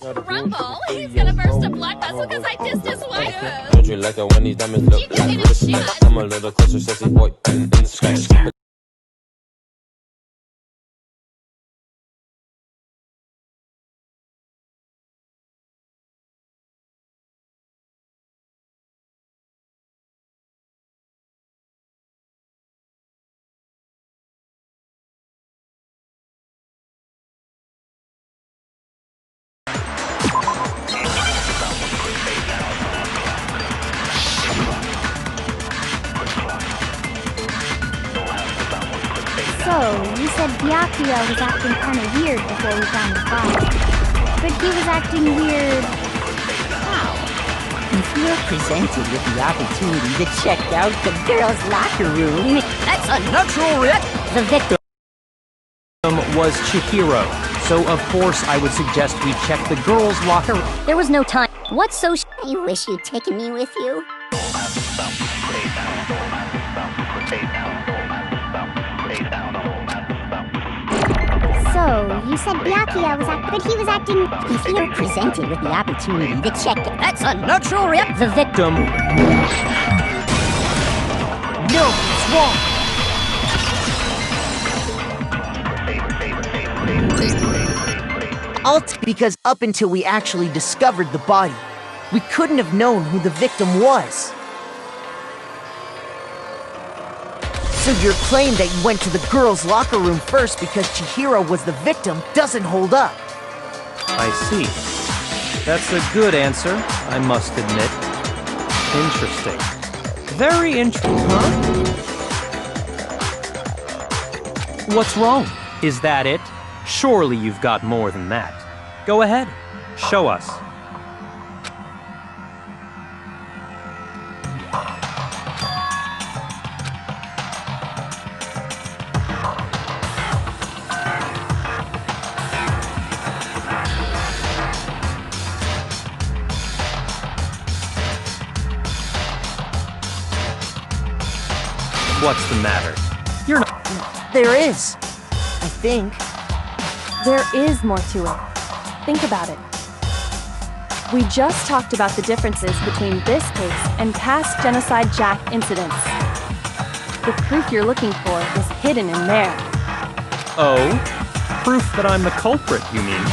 Rumble, he's gonna burst a blood vessel because I dissed his wife. Don't you like it when these diamonds look like respect? I'm a little closer, sexy boy, in the sky. So, you said Byakuya was acting kinda weird before we found the body. But he was acting weird... how? If you're presented with the opportunity to check out the girls' locker room, that's a natural reaction. The victim was Chihiro, so of course I would suggest we check the girls' locker room. There was no time. What's so I wish you'd taken me with you. So, you said Byakuya was acting, but he was acting... If you're presented with the opportunity to check it, that's a natural reaction. The victim... No, it's wrong! Because up until we actually discovered the body, we couldn't have known who the victim was. So your claim that you went to the girls' locker room first because Chihiro was the victim doesn't hold up. I see. That's a good answer, I must admit. Interesting. Very interesting. Huh? What's wrong? Is that it? Surely you've got more than that. Go ahead. Show us. What's the matter? You're not... There is. I think. There is more to it. Think about it. We just talked about the differences between this case and past Genocide Jack incidents. The proof you're looking for is hidden in there. Oh? Proof that I'm the culprit, you mean?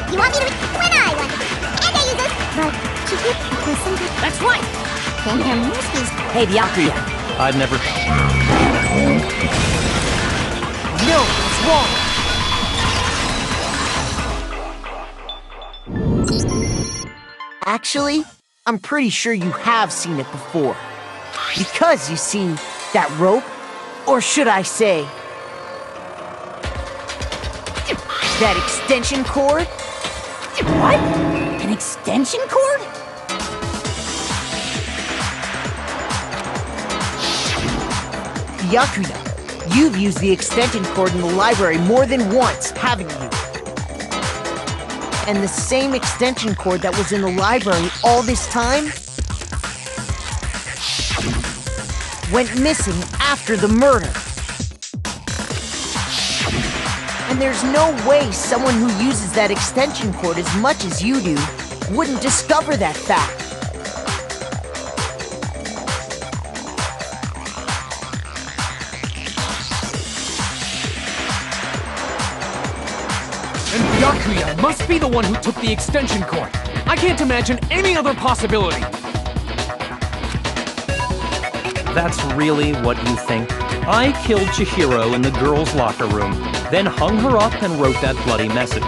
You want me to when I want to. And I use this. But Chihiro was something. That's right. Then there must be... Hey, Byakuya. I'd never... No, it's wrong. Actually, I'm pretty sure you have seen it before. Because, you see, that rope, or should I say, that extension cord? What? An extension cord? Byakuya, you've used the extension cord in the library more than once, haven't you? And the same extension cord that was in the library all this time went missing after the murder. And there's no way someone who uses that extension cord as much as you do wouldn't discover that fact. And Byakuya must be the one who took the extension cord. I can't imagine any other possibility. That's really what you think? I killed Chihiro in the girls' locker room, then hung her up and wrote that bloody message.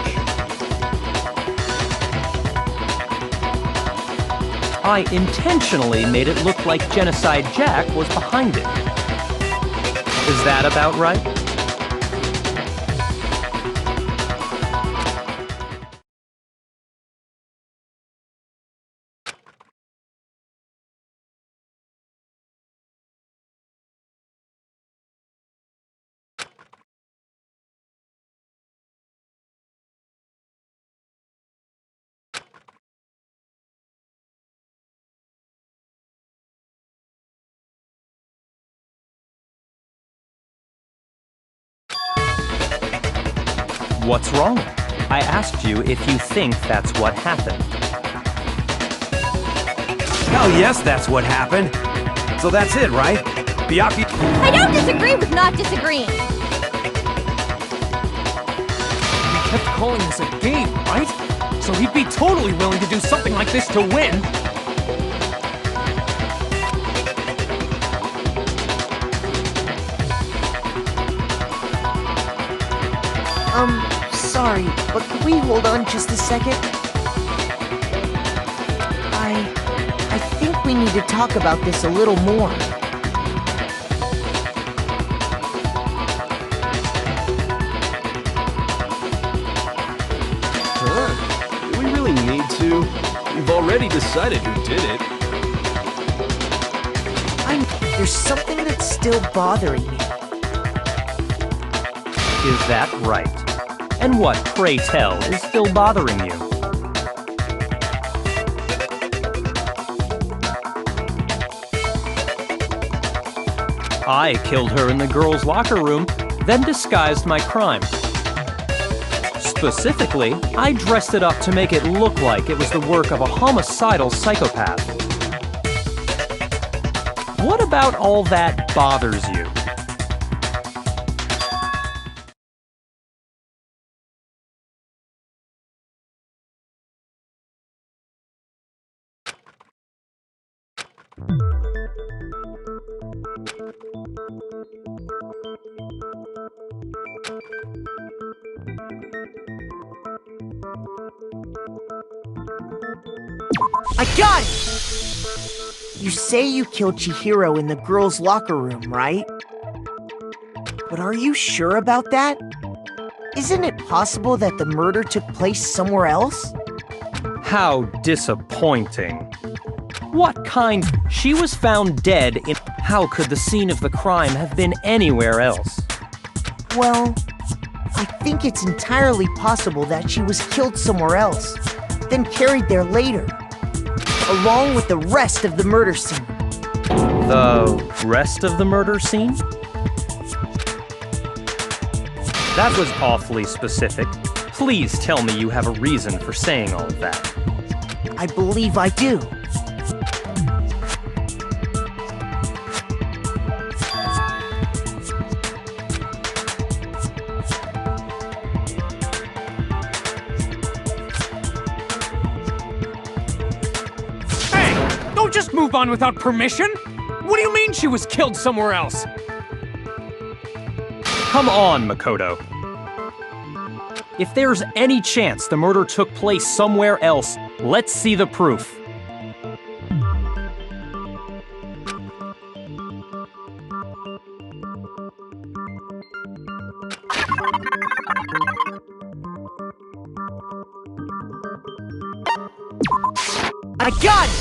I intentionally made it look like Genocide Jack was behind it. Is that about right? What's wrong? I asked you if you think that's what happened. Hell yes, that's what happened. So that's it, right? Byakuya... I don't disagree with not disagreeing. We kept calling this a game, right? So he'd be totally willing to do something like this to win. Sorry, but can we hold on just a second? I think we need to talk about this a little more. Huh? Do we really need to? We've already decided who did it. There's something that's still bothering me. Is that right? And what, pray tell, is still bothering you? I killed her in the girls' locker room, then disguised my crime. Specifically, I dressed it up to make it look like it was the work of a homicidal psychopath. What about all that bothers you? I got it! You say you killed Chihiro in the girls' locker room, right? But are you sure about that? Isn't it possible that the murder took place somewhere else? How disappointing. What kind? She was found dead in... How could the scene of the crime have been anywhere else? Well, I think it's entirely possible that she was killed somewhere else, then carried there later, along with the rest of the murder scene. The rest of the murder scene? That was awfully specific. Please tell me you have a reason for saying all of that. I believe I do. Don't just move on without permission! What do you mean she was killed somewhere else? Come on, Makoto. If there's any chance the murder took place somewhere else, let's see the proof. I got it!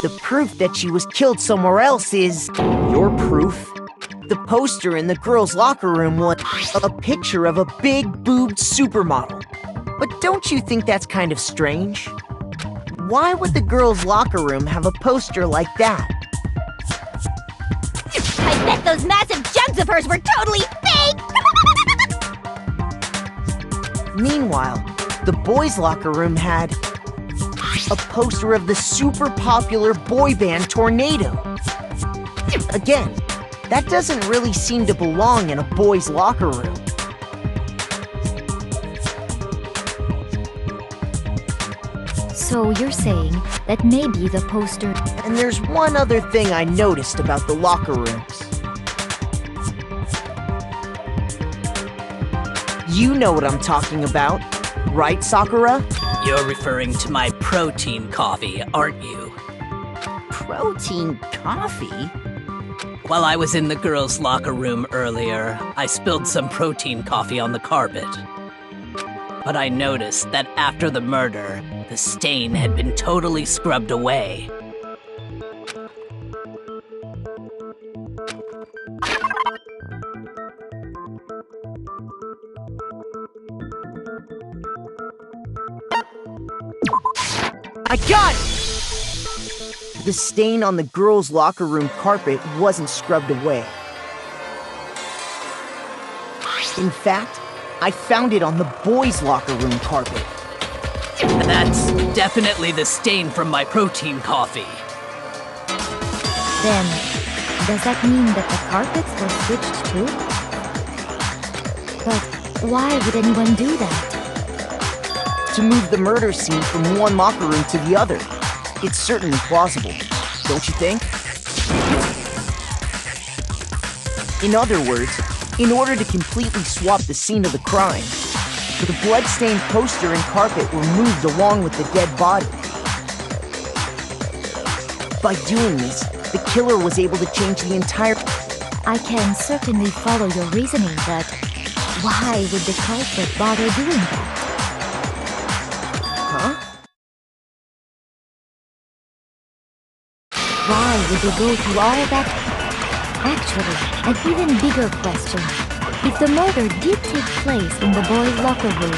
The proof that she was killed somewhere else is... Your proof? The poster in the girls' locker room was a picture of a big-boobed supermodel. But don't you think that's kind of strange? Why would the girls' locker room have a poster like that? I bet those massive jugs of hers were totally fake! Meanwhile, the boys' locker room had a poster of the super popular boy band Tornado. Again, that doesn't really seem to belong in a boys' locker room. So you're saying that maybe the poster... And there's one other thing I noticed about the locker rooms. You know what I'm talking about, right, Sakura? You're referring to my protein coffee, aren't you? Protein coffee? While I was in the girls' locker room earlier, I spilled some protein coffee on the carpet. But I noticed that after the murder, the stain had been totally scrubbed away. I got it! The stain on the girls' locker room carpet wasn't scrubbed away. In fact, I found it on the boys' locker room carpet. That's definitely the stain from my protein coffee. Then, does that mean that the carpets were switched too? But why would anyone do that? To move the murder scene from one locker room to the other. It's certainly plausible, don't you think? In other words, in order to completely swap the scene of the crime, the blood-stained poster and carpet were moved along with the dead body. By doing this, the killer was able to change the entire... I can certainly follow your reasoning, but why would the culprit bother doing that? Huh? Why would they go through all that? Actually, an even bigger question. If the murder did take place in the boys' locker room,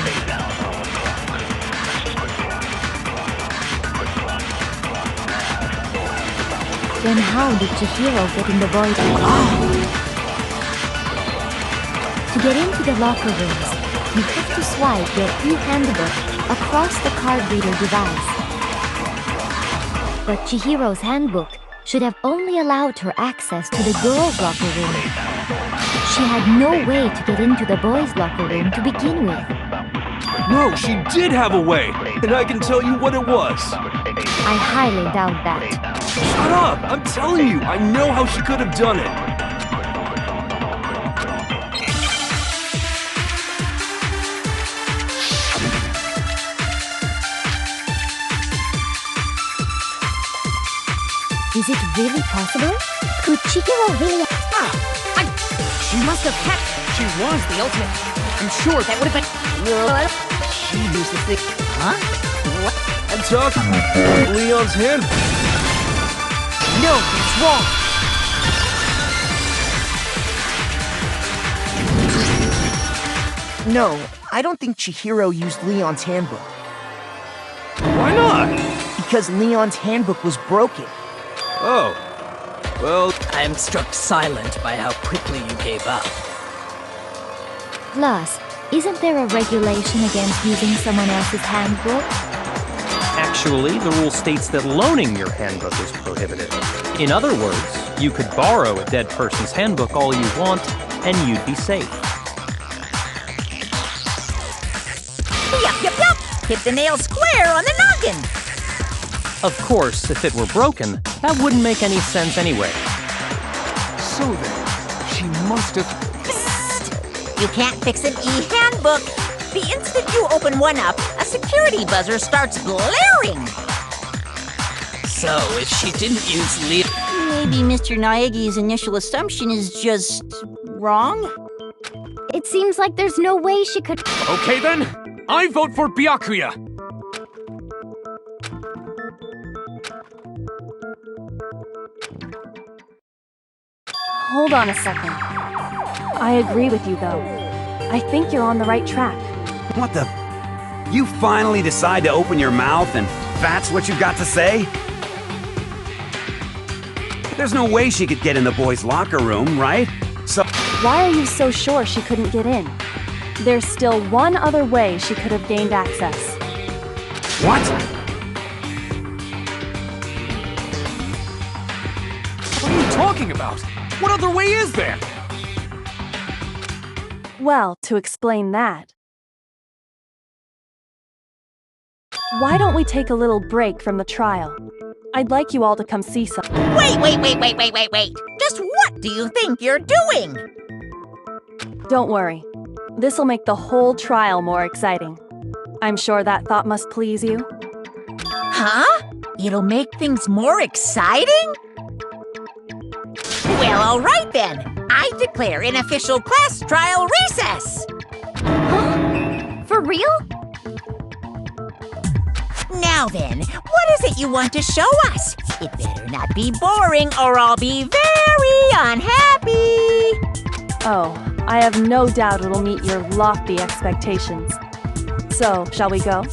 then how did Chihiro get in the boys' To get into the locker rooms, you have to swipe your e-handbook across the card reader device. But Chihiro's handbook should have only allowed her access to the girls' locker room. She had no way to get into the boys' locker room to begin with. No, she did have a way, and I can tell you what it was. I highly doubt that. Shut up! I'm telling you, I know how she could have done it. Is it really possible? Could Chihiro really... She must have hacked. She was the ultimate. I'm sure that would have been... She used the thing... Huh? What? I'm talking Leon's hand. No, it's wrong. No, I don't think Chihiro used Leon's handbook. Why not? Because Leon's handbook was broken. Oh. Well... I am struck silent by how quickly you gave up. Plus, isn't there a regulation against using someone else's handbook? Actually, the rule states that loaning your handbook is prohibited. In other words, you could borrow a dead person's handbook all you want, and you'd be safe. Yup, yup, yup! Hit the nail square on the noggin! Of course, if it were broken, that wouldn't make any sense anyway. So then, she must have... Psst! You can't fix an e-handbook! The instant you open one up, a security buzzer starts blaring! So, if she didn't use Leo... Maybe Mr. Naegi's initial assumption is just... wrong? It seems like there's no way she could... Okay then, I vote for Byakuya. Hold on a second. I agree with you, though. I think you're on the right track. What the... You finally decide to open your mouth and that's what you've got to say? There's no way she could get in the boys' locker room, right? So... Why are you so sure she couldn't get in? There's still one other way she could have gained access. What? What are you talking about? What other way is there? Well, to explain that, why don't we take a little break from the trial? I'd like you all to come see some. Wait! Just what do you think you're doing? Don't worry. This'll make the whole trial more exciting. I'm sure that thought must please you. Huh? It'll make things more exciting? Well, all right then. I declare an official class trial recess. Huh? For real? Now then, what is it you want to show us? It better not be boring or I'll be very unhappy. Oh, I have no doubt it'll meet your lofty expectations. So, shall we go?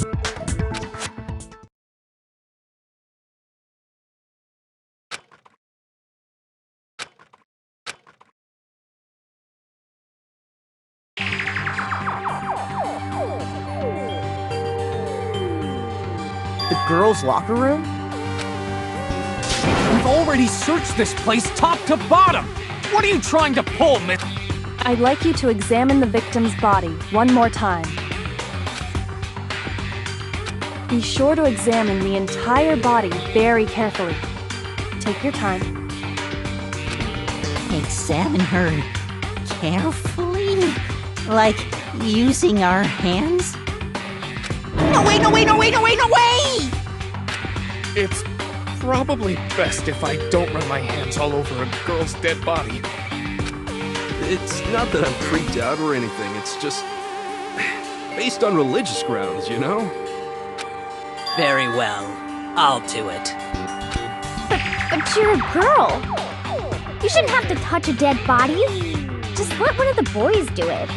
girls' locker room? We've already searched this place top to bottom! What are you trying to pull, Miss? I'd like you to examine the victim's body one more time. Be sure to examine the entire body very carefully. Take your time. Examine her carefully? Like using our hands? No way, no way, no way, no way, no way! It's probably best if I don't run my hands all over a girl's dead body. It's not that I'm freaked out or anything, it's just based on religious grounds, you know? Very well. I'll do it. But you're a girl. You shouldn't have to touch a dead body. Just let one of the boys do it.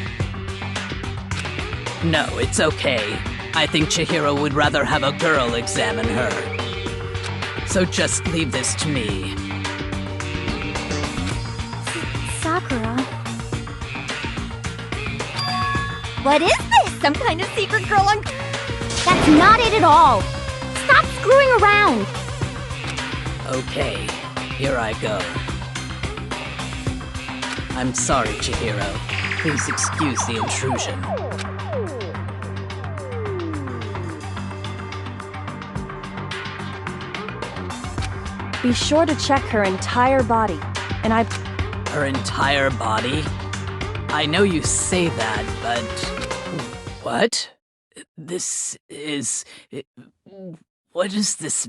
No, it's okay. I think Chihiro would rather have a girl examine her. So just leave this to me. Sakura. What is this? Some kind of secret girl on... That's not it at all. Stop screwing around. Okay, here I go. I'm sorry, Chihiro. Please excuse the intrusion. Be sure to check her entire body. And Her entire body? I know you say that, but... What? This is... What is this...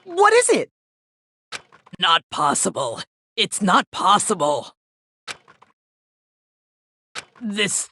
What is it? Not possible. It's not possible. This